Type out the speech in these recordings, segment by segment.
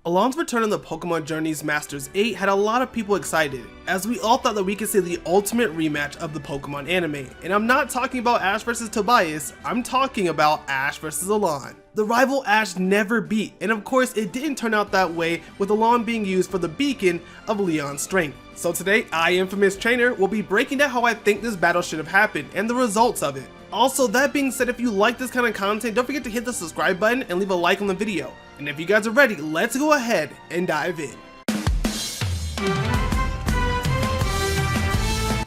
Alain's return in the Pokemon Journeys Masters 8 had a lot of people excited, as we all thought that we could see the ultimate rematch of the Pokemon anime. And I'm not talking about Ash vs Tobias, I'm talking about Ash vs Alain. The rival Ash never beat, and of course it didn't turn out that way, with Alain being used for the beacon of Leon's strength. So today, InfamousTrainer will be breaking down how I think this battle should have happened, and the results of it. Also, that being said, if you like this kind of content, don't forget to hit the subscribe button and leave a like on the video. And if you guys are ready, let's go ahead and dive in.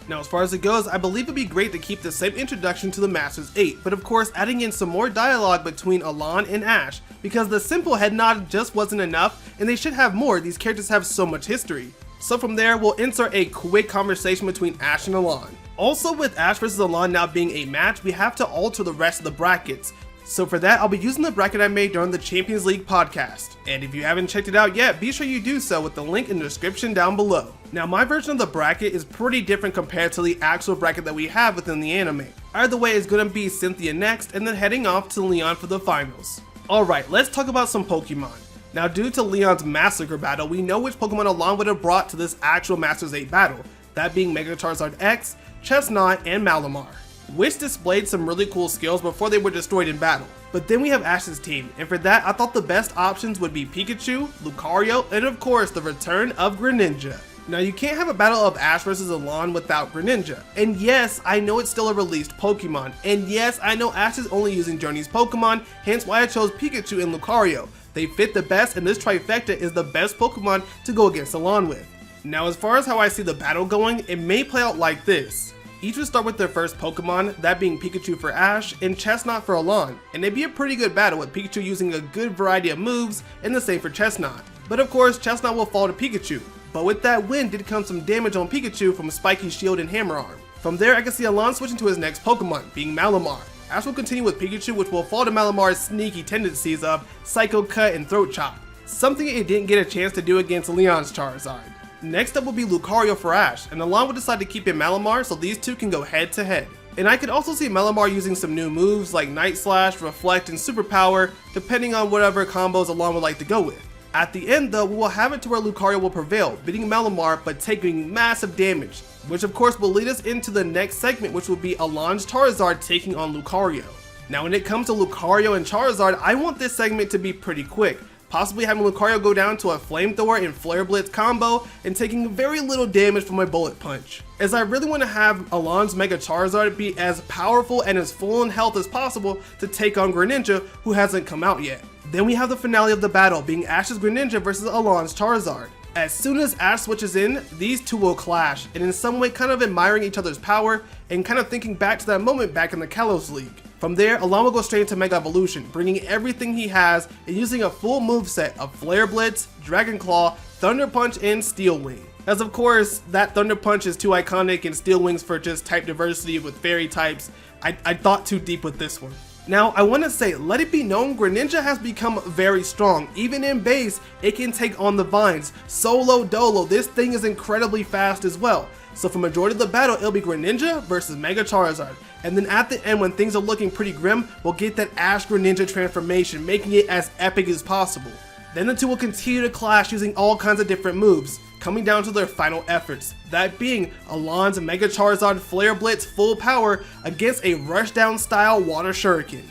Now, as far as it goes, I believe it'd be great to keep the same introduction to the Masters 8, but of course adding in some more dialogue between Alain and Ash, because the simple head nod just wasn't enough, and they should have more. These characters have so much history. So from there, we'll insert a quick conversation between Ash and Alain. Also, with Ash vs Alain now being a match, we have to alter the rest of the brackets. So for that, I'll be using the bracket I made during the Champions League podcast. And if you haven't checked it out yet, be sure you do so with the link in the description down below. Now, my version of the bracket is pretty different compared to the actual bracket that we have within the anime. Either way, it's gonna be Cynthia next, and then heading off to Leon for the finals. Alright, let's talk about some Pokemon. Now, due to Leon's massacre battle, we know which Pokemon Alain would have brought to this actual Masters 8 battle, that being Mega Charizard X, Chestnut, and Malamar, which displayed some really cool skills before they were destroyed in battle. But then we have Ash's team, and for that I thought the best options would be Pikachu, Lucario, and of course the return of Greninja. Now, you can't have a battle of Ash vs Alain without Greninja, and yes, I know it's still a released Pokemon, and yes, I know Ash is only using Journeys Pokemon, hence why I chose Pikachu and Lucario. They fit the best, and this trifecta is the best Pokemon to go against Alain with. Now, as far as how I see the battle going, it may play out like this. Each would start with their first Pokemon, that being Pikachu for Ash and Chestnut for Alain, and it'd be a pretty good battle with Pikachu using a good variety of moves, and the same for Chestnut. But of course, Chestnut will fall to Pikachu, but with that win did come some damage on Pikachu from Spiky Shield and Hammer Arm. From there, I can see Alain switching to his next Pokemon, being Malamar. Ash will continue with Pikachu, which will fall to Malamar's sneaky tendencies of Psycho Cut and Throat Chop, something it didn't get a chance to do against Leon's Charizard. Next up will be Lucario for Ash, and Alain will decide to keep in Malamar so these two can go head to head. And I could also see Malamar using some new moves like Night Slash, Reflect, and Superpower, depending on whatever combos Alain would like to go with. At the end though, we will have it to where Lucario will prevail, beating Malamar but taking massive damage, which of course will lead us into the next segment, which will be Alain's Charizard taking on Lucario. Now, when it comes to Lucario and Charizard, I want this segment to be pretty quick, possibly having Lucario go down to a Flamethrower and Flare Blitz combo and taking very little damage from a Bullet Punch, as I really want to have Alain's Mega Charizard be as powerful and as full in health as possible to take on Greninja, who hasn't come out yet. Then we have the finale of the battle, being Ash's Greninja versus Alain's Charizard. As soon as Ash switches in, these two will clash, and in some way kind of admiring each other's power and kind of thinking back to that moment back in the Kalos League. From there, Alain will go straight into Mega Evolution, bringing everything he has and using a full moveset of Flare Blitz, Dragon Claw, Thunder Punch, and Steel Wing. As of course, that Thunder Punch is too iconic and Steel Wings for just type diversity with fairy types. I thought too deep with this one. Now, I want to say, let it be known, Greninja has become very strong. Even in base, it can take on the vines. Solo Dolo, this thing is incredibly fast as well. So for majority of the battle, it'll be Greninja versus Mega Charizard. And then at the end, when things are looking pretty grim, we'll get that Ash Greninja transformation, making it as epic as possible. Then the two will continue to clash using all kinds of different moves, coming down to their final efforts, that being Alain's Mega Charizard Flare Blitz full power against a rushdown style Water Shuriken.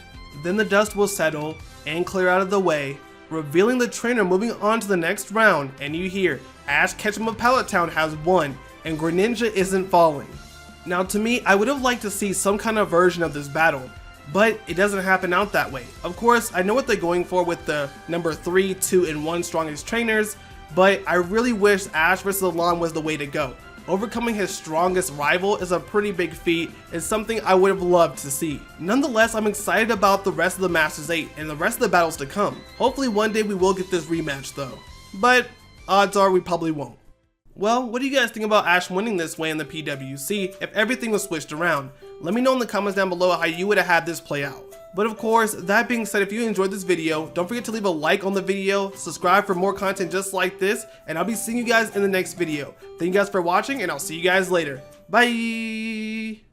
Then the dust will settle and clear out of the way, revealing the trainer moving on to the next round, and you hear Ash Ketchum of Pallet Town has won and Greninja isn't falling. Now, to me, I would have liked to see some kind of version of this battle, but it doesn't happen out that way. Of course, I know what they're going for with the number 3, 2, and 1 strongest trainers, but I really wish Ash vs Alain was the way to go. Overcoming his strongest rival is a pretty big feat and something I would have loved to see. Nonetheless, I'm excited about the rest of the Masters 8 and the rest of the battles to come. Hopefully one day we will get this rematch though, but odds are we probably won't. Well, what do you guys think about Ash winning this way in the PWC if everything was switched around? Let me know in the comments down below how you would have had this play out. But of course, that being said, if you enjoyed this video, don't forget to leave a like on the video, subscribe for more content just like this, and I'll be seeing you guys in the next video. Thank you guys for watching, and I'll see you guys later. Bye!